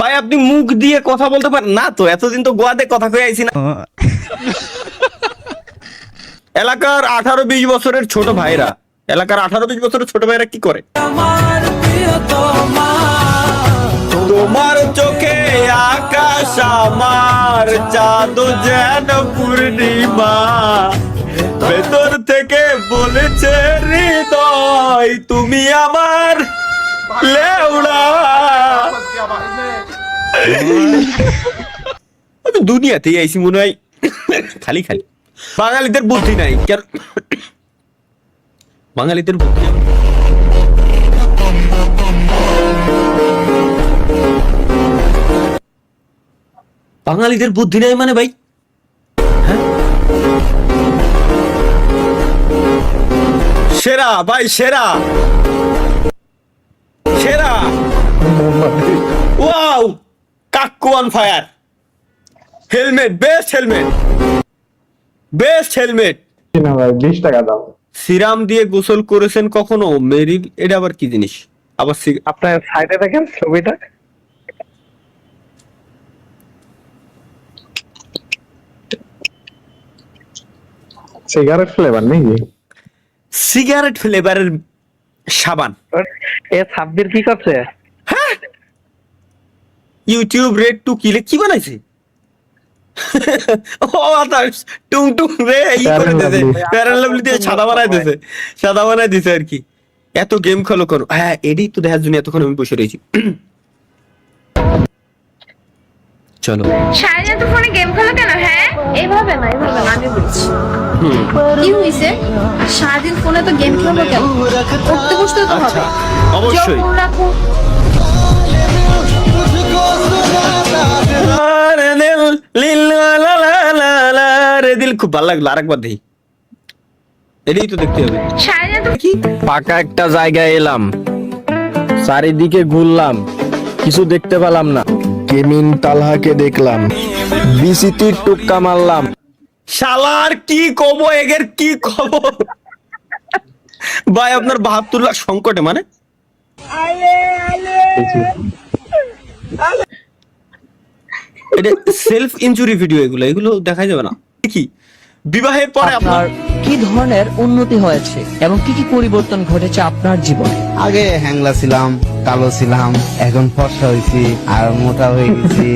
ভাই আপনি মুখ দিয়ে কথা বলতে পারেন না তো? এতদিন তো গোয়াতে কথা কয়ে আইছি না। এলাকার 18-20 বছরের ছোট ভাইরা, এলাকার 18-20 বছরের ছোট ভাইরা কি করে? তোমার চোখে আকাশ আমার, চাঁদ যেন পূর্ণিমা, ভেতর থেকে বলেছে হৃদয় তুমি আমার লেউড়া। আমি দুনিয়াতেই আইছি মনে হয় খালি খালি। বাঙালিদের বুদ্ধি নাই কেন? বাঙালিদের বুদ্ধি নাই। বাঙালিদের বুদ্ধি নাই মানে ভাই, হ্যাঁ? সেরা ভাই, সেরা সেরা। ওয়াও, কাক্কু on fire. Helmet, best helmet, best helmet. না ভাই 20 টাকা দাও। সিরাম দিয়ে গোসল করেছেন কখনো? মেরিল, এটা আবার কি জিনিস? আবার আপনার সাইডে দেখেন ছবিটা, সিগারেট ফ্লেভার নাকি? সিগারেট ফ্লেভারের সাবান। এ সাব্বির কি করছে? হ্যাঁ, ইউটিউব রেড টু কিলে কি বানাইছে? ও আতাশ টুং টুং রে ই করে দিয়েছে, ফেয়ার লাভলি দিয়ে সাদা বানাই দিয়েছে, সাদা বানাই দিয়েছে আর কি। এত গেম খেলো করো, হ্যাঁ এটাই তো দেখার জন্য এতক্ষণ আমি বসে রয়েছি। চলো সারাদিন তো ফোনে গেম খেলো কেন? হ্যাঁ এইভাবে না, এইভাবে না, আমি বলছি কি হইছে? সারাদিন ফোনে তো গেম খেলো কেন? উঠতে বসতে তো হবে। অবশ্যই। যখন রাখো দিল খুব ভালো লাগলো, আরেকবার দেখি। এটাই তো দেখতে হবে। সারাদিন তো কি ফাঁকা একটা জায়গায় এলাম, চারিদিকে ঘুরলাম, কিছু দেখতে পেলাম না। কেমিন তালহাকে দেখলাম, বিসিতির টুক্কা মারলাম। শালার কি কব, এগের কি খবর ভাই? আপনার 72 লাখ সংকটে মানে? এটা সেলফ ইনজুরি ভিডিও, এগুলো এগুলো দেখা যাবে না কি? বিবাহের পরে আপনার কি ধরনের উন্নতি হয়েছে এবং কি কি পরিবর্তন ঘটেছে আপনার জীবনে? আগে হ্যাংলা ছিলাম, কালো ছিলাম, এখন ফর্সা হয়েছি আর মোটা হয়ে গেছি।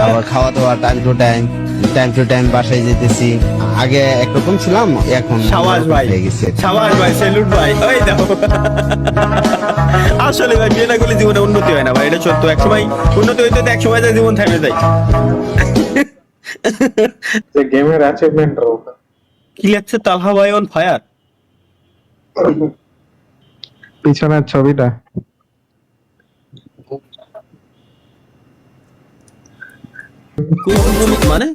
আবার খাওয়া দাওয়া টাইম টু টাইম বাসায় যেতেছি। আগে একরকম ছিলাম, এখন সাবাস ভাই, হয়ে গেছে। সাবাস ভাই, সেলুট ভাই। ওই দেখো, আসলে ভাই বিয়ে না করলে জীবনে উন্নতি হয় না ভাই, এটা সত্য। একসময় উন্নতি হইতে এক সময় যায় জীবন থেমে যায়। যে গেমের অ্যাচিভমেন্ট রো কি লাগছে? তালহা ভাই অন ফায়ার। পিছনের ছবিটা মানে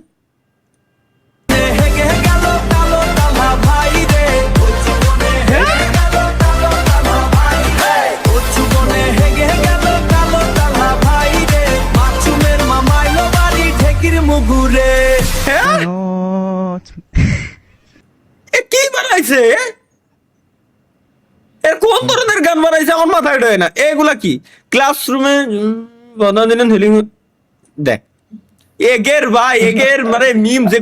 কি বানাইছে? এর কোন ধরনের গান বানাইছে আমার মাথায় ঢোকে না। এগুলা কি ক্লাসরুমে হিলিং দেখ এগের ভাই, এগের মানে মিম যে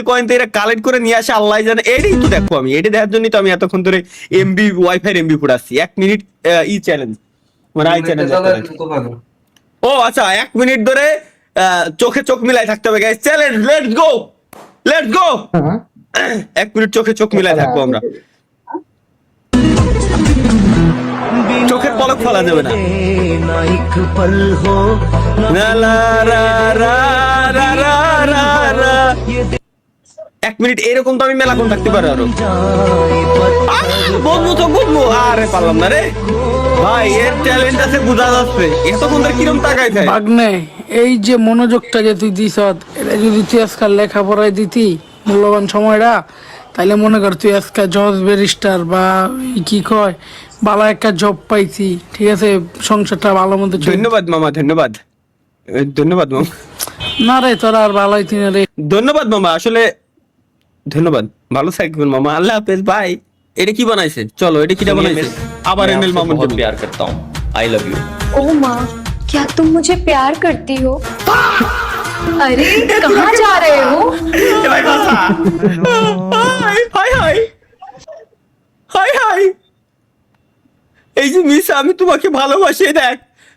কয়েনতে এরা কালেক্ট করে নিয়ে আসে আল্লাহ জানে। এটাই তো দেখো, আমি এটা দেখার জন্যই তো আমি এতক্ষণ ধরে এমবি ওয়াইফাই এমবি ফুটাচ্ছি। 1 মিনিট ই চ্যালেঞ্জ, মানে আই চ্যালেঞ্জ। ও আচ্ছা, 1 মিনিট ধরে চোখে চোখ মিলাই থাকতে হবে guys. Challenge, let's go, let's go. 1 minute চোখে চোখ মিলাই থাকবো আমরা। চোখের পলক ফেলা যাবে না। লা লা রা রা রা রা রা রা। 1 মিনিট এরকম তো আমি মেলাক্ষণ থাকতে পারি আরো। বলবো তো বলবো, আরে পারলাম না রে ভাই। এর ট্যালেন্ট আছে বোঝা যাচ্ছে। এতক্ষণ ধরে কিরম তাকাই থাকে। ভাগ্নে, এই যে মনোযোগটা যে তুই দিস, এটা যদি তুই আজকাল লেখাপড়ায় দিতি মূল্যবান সময়টা, তাইলে মনে কর তুই আজকে জজ ব্যারিস্টার বা কি কয় ভালো একটা জব পাইছি, ঠিক আছে, সংসারটা ভালো মতো চলছে। ধন্যবাদ মামা, ধন্যবাদ, ধন্যবাদ মামা। না রে তোরা আর ভালো হইতি না রে। ধন্যবাদ মামা, আসলে ধন্যবাদ। ভালো থাকবেন মামা, আল্লাহ হাফেজ ভাই। এটা কি বানাইছে? চলো এটা কিটা বানাইছে? আবার এমএল মামুন बहुत प्यार करता हूँ, आई लव यू। ও মা, क्या तुम मुझे प्यार करती हो? अरे कहाँ जा रहे हो? এ ভাই বাসা high high high high high এই যে মিস আমি তোমাকে ভালোবাসি দেখ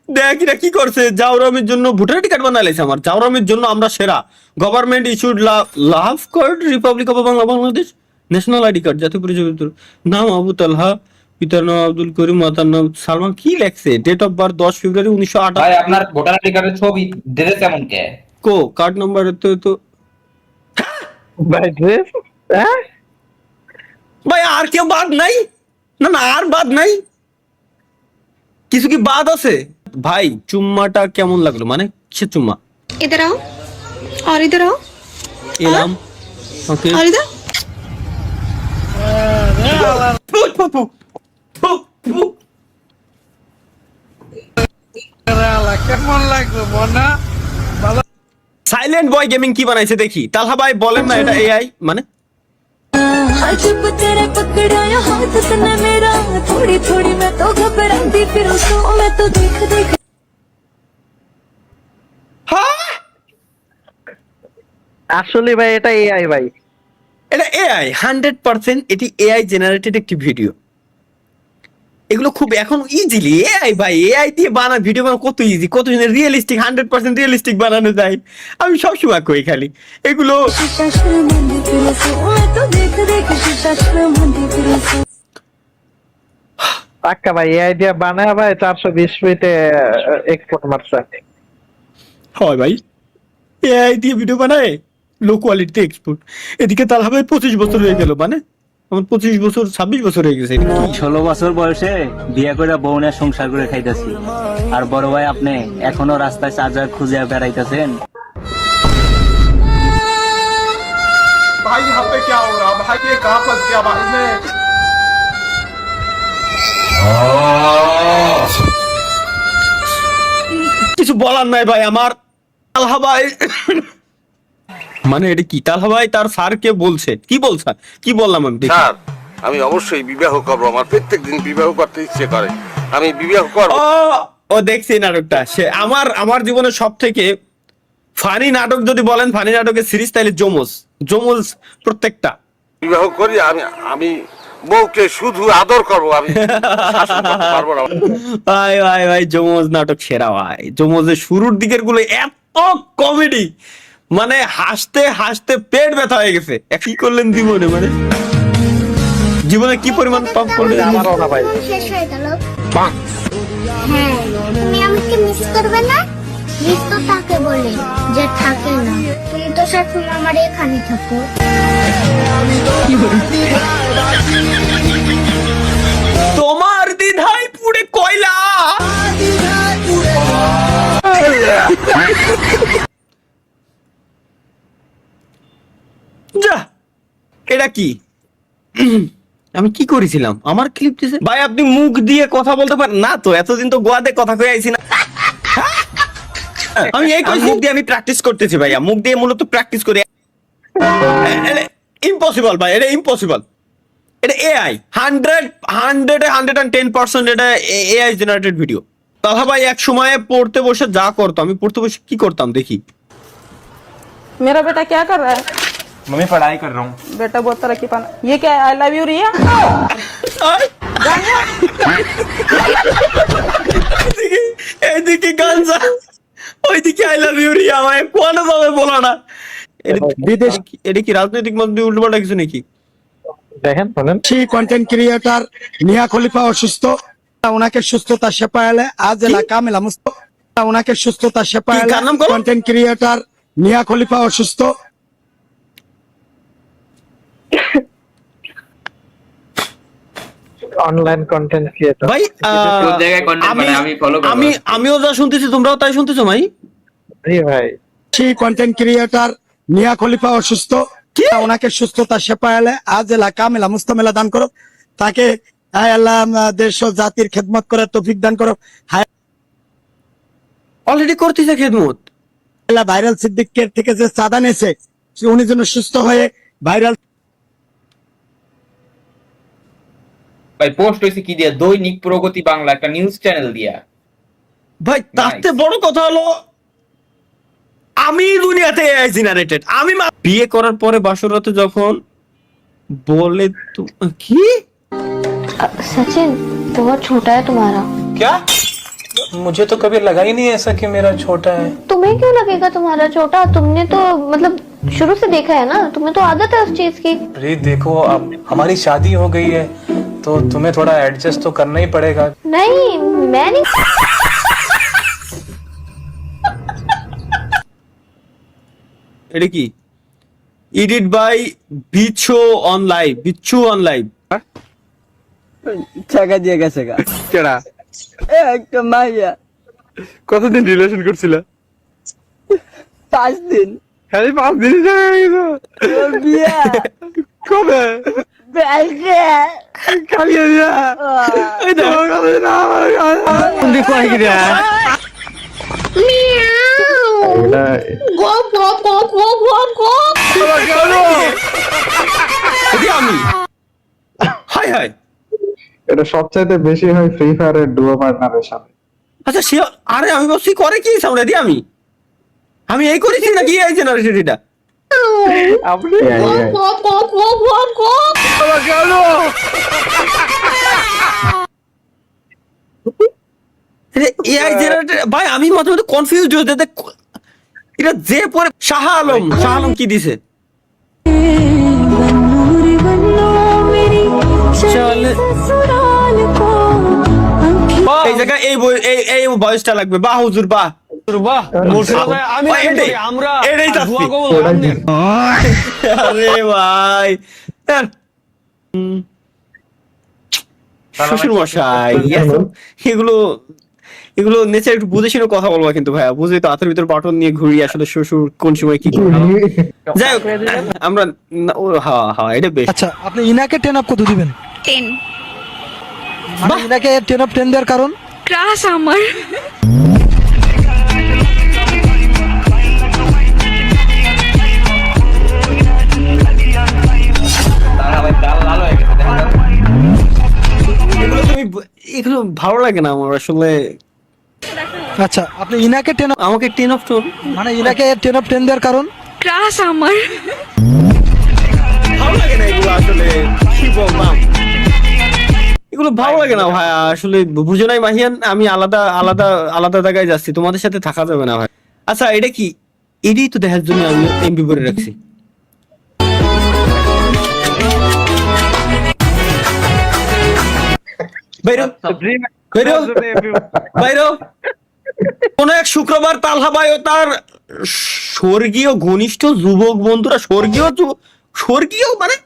দেখ এরা কি করছে জাউরামের জন্য ভোটার আইডি কার্ড বানাইছে আমার জাউরামের জন্য আমরা সেরা government issued love card Republic of Bangladesh national ID card জাতীয় পরিচয় পত্র নাম আবু তালহা পিতার নাম আব্দুল করিম মাতার নাম সালমান কি লেখছে ডেট অফ বার্থ 10 ফেব্রুয়ারি 1958 ভাই আপনার ভোটার আইডি কার্ডের ছবি ড্রেস এমন কে কো কার্ড নাম্বার তো ভাই ড্রেস হ্যাঁ ভাই আর কেউ বাদ নাই না না আর বাদ নাই কিছু কি বাদ আছে ভাই চুম্মাটা কেমন লাগলো মানে সে চুম্মা इधर आओ और इधर आओ এলাম ওকে और इधर কেমন লাগলো বনা? সাইলেন্ট বয় গেমিং কি বানাইছে দেখি তালহা ভাই বলেন না এটা এআই মানে जब तेरे पकड़ाया हाथ तने मेरा थोड़ी थोड़ी मैं तो घबराती फिर उसको मैं तो देख देख হ্যাঁ আসলে ভাই এটা এআই ভাই এটা এআই 100% এটি এআই জেনারেটেড একটি ভিডিও এগুলো খুব এখন ইজিলি এআই ভাই এআই দিয়ে বানা ভিডিও বানানো কত ইজি কত রিয়েলিস্টিক 100% রিয়েলিস্টিক বানানো যায় আমি সবসময় কই খালি এগুলো शर्मांदी फिर उसको मैं तो देख देख शर्मांदी फिर उसको পাক্কা ভাই এআই দিয়ে বানায় ভাই 420 ফিটে এক্সপোর্ট মারছে হয় ভাই এআই দিয়ে ভিডিও বানায় লো কোয়ালিটিতে এক্সপোর্ট এদিকে তালহা ভাই 25 বছর হয়ে গেল মানে আমার 25 বছর 26 বছর হয়ে গেছে এটা কি? 16 বছর বয়সে বিয়ে করে বউনের সংসার করে খাইতেছি আর বড় ভাই আপনি এখনো রাস্তায় চার্জার খুঁজে বেড়াইতেছেন ভাই यहाँ पे क्या हो रहा भाई ये कहां फंस गया भाई मैं কিছু বলার নাই ভাই আমার তালহা ভাই মানে এটা কি তালহা ভাই তার স্যারকে বলছে কি বলছে কি বললাম আমি দেখি। স্যার আমি অবশ্যই বিবাহ করবো আমার প্রত্যেকদিন বিবাহ করতে ইচ্ছে করে আমি বিবাহ করব ও ও দেখছি নাটকটা সে আমার জীবনের সব থেকে ফানি নাটক যদি বলেন ফানি নাটকের সিরিজ তাহলে জমজ প্রত্যেকটা বিবাহ করি আমি বউকে শুধু আদর করবো আমি শাসন করতে পারবো না ভাই ভাই ভাই জমজ নাটক সেরা ভাই জমজের শুরুর দিকের গুলো এত কমেডি মানে হাসতে হাসতে পেট ব্যথা হয়ে গেছে কি করলেন জীবনে মানে জীবনে কি পরিমাণ পাপ করলেন আমারও না ভাই শেষ হয়ে গেল হ্যাঁ তুমি আমাকে মিস করবে না মিস তো তাকে বলে যে থাকে না তুমি তো সবসময় আমার এখানে থাকো তোমার দ্বিধাই পুড়ে কয়লা যা এটা কি আমি কি করেছিলাম আমার ক্লিপ দিছে ভাই আপনি মুখ দিয়ে কথা বলতে পারেন না তো এতদিন তো গোয়াতে কথা কয়ে আইছি না আমি এই মুখ দিয়ে আমি প্র্যাকটিস করতেছি ভাইয়া মুখ দিয়ে মূলত প্র্যাকটিস করি ইম্পসিবল ভাই এটা ইম্পসিবল এটা এআই 110% এটা এআই জেনারেটেড ভিডিও তাহলে ভাই এক সময়ে পড়তে বসে যা করতো আমি পড়তে বসে কি করতাম দেখি मेरा बेटा क्या कर रहा है? मम्मी पढ़ाई कर रहा हूँ बेटा बहुत तरक्की पाना ये क्या आई लव यू रिया এদিকে গাঞ্জা ওইদিকে আই লাভ ইউ রিয়া আমায় কোন ভাবে বলা না বিদেশ এটা কি রাজনৈতিক মধ্যে উল্টোপাল্টা কিছু নাকি দেখেন শুনেন সেই কন্টেন্ট ক্রিয়েটর নিয়া খলিফা অসুস্থ ওনাকে সুস্থতা সেপায়ালে আজ এলাকা মেলা মুস্ত ওনাকে সুস্থতা সেপায়ালে কার নাম বলো? কন্টেন্ট ক্রিয়েটর নিয়া খলিফা অসুস্থ অনলাইন কন্টেন্ট ক্রিয়েটর ভাই আমিও যা শুনতেছি তোমরাও তাই শুনতেছো ভাই জি ভাই সেই কন্টেন্ট ক্রিয়েটর নিয়া খলিফা অসুস্থ ওনাকে সুস্থতা সেপায়ালে আজ এলাকা মেলা মুস্ত মেলা দান করো তাকে হায় আল্লাহ দেশ ও জাতির খেদমত করার তৌফিক দান করো হায় অলরেডি করতেছে খেদমত আল্লাহ ভাইরাল সিদ্দিকের থেকে যে চাঁদা নিয়েছে উনি যেন সুস্থ হয়ে ভাইরাল ভাই পোস্ট হয়েছে কি দিয়া দৈনিক প্রগতি বাংলা একটা নিউজ চ্যানেল দিয়া ভাই তাতে বড় কথা হলো আমি দুনিয়াতে এআই জেনারেটেড। আমি বিয়ে করার পরে বাসরাতে যখন বলে কি सचिन बहुत छोटा है तुम्हारा। क्या? मुझे तो कभी लगा ही नहीं ऐसा कि मेरा छोटा है। तुम्हें क्यों लगेगा तुम्हारा छोटा? तुमने तो मतलब शुरू से देखा है ना, तुम्हें तो आदत है उस चीज की। अरे देखो अब हमारी शादी हो गई है तो तुम्हें थोड़ा एडजस्ट तो करना ही पड़ेगा। नहीं मैं नहीं। এটা কি edit by Bichchu on live, Bichchu on live. টাকা দিয়ে গেছে গা কেডা একটা মাইয়া কতদিন রিলেশন করছিল? 5 দিন খালি 5 দিনই জায়গা গেছো বিয়া কবে? ব্যাগে খালি দিয়া এই দেখো কবে না আমার তুমি কই গিয়া এটা গপ গপ গপ গপ গপ গপ। এটি আমি হাই হাই। এটা সবচাইতে বেশি হয় ফ্রি ফায়ারের ডুও পার্টনারের সাথে। আচ্ছা সে আরে আমি বলছি করে কি সামনে দিয়ে আমি এই করেছি নাকি এই জেনারেশন এটা আপনি গপ গপ গপ গপ গপ। এআই জেনারেটেড ভাই আমি মাঝে মধ্যে কনফিউজড হয়ে যাই এটা যে পরে শাহ আলম কি দিছে এই জায়গায় এই ভয়েসটা লাগবে বাহ হুজুর বাহ আমি এটাই চাচ্ছি। আরে ভাই শ্বশুর মশাই এগুলো নেচার একটু বুঝে শুনে কথা বলবা কিন্তু ভাইয়া, বুঝে তো হাতের ভিতর বাটন নিয়ে ঘুরি আসলে শ্বশুর কোন সময় কি করবে। যাই হোক আমরা হ্যাঁ এটা বেশ। আচ্ছা আপনি ইনাকে 10 অফ কত দিবেন? 10 ইনাকে 10 অফ 10 দেওয়ার কারণ? ক্রাশ আমার। এগুলো ভালো লাগে না আমার আসলে। আচ্ছা আপনি ইনাকে 10 আমাকে 10 অফ 10 মানে ইনাকে 10 অফ 10 দেওয়ার কারণ? ক্রাশ আমার। ভালো লাগে না এগুলো আসলে, কি বললাম এগুলো ভালো লাগে না ভাই আসলে। বুঝো নাই মাহিয়ান, আমি আলাদা আলাদা আলাদা জায়গায় যাচ্ছি, তোমাদের সাথে থাকা যাবে না ভাই। আচ্ছা এটা কি এটাই তো দেখার জন্য আমি এমবি করে রাখছি। কোন এক শুক্রবার তালহা ভাই ও তার স্বর্গীয় ঘনিষ্ঠ যুবক বন্ধুরা স্বর্গীয় মানে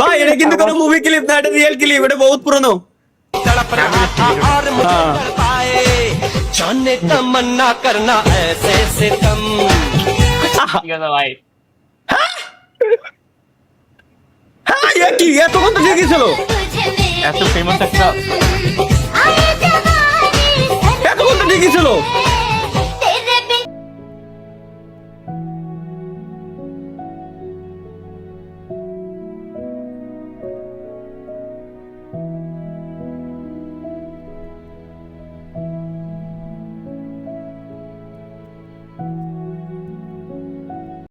ভাই এটা কিন্তু কোনো মুভি ক্লিপ না, এটা রিয়েল ক্লিপ, এটা বহুত পুরনো। তমন্না করনা ऐसे सितम ভাই। হ্যাঁ কি এত কত ঠিকই ছিল, এত ফেমাস একটা এত কত ঠিকই ছিল।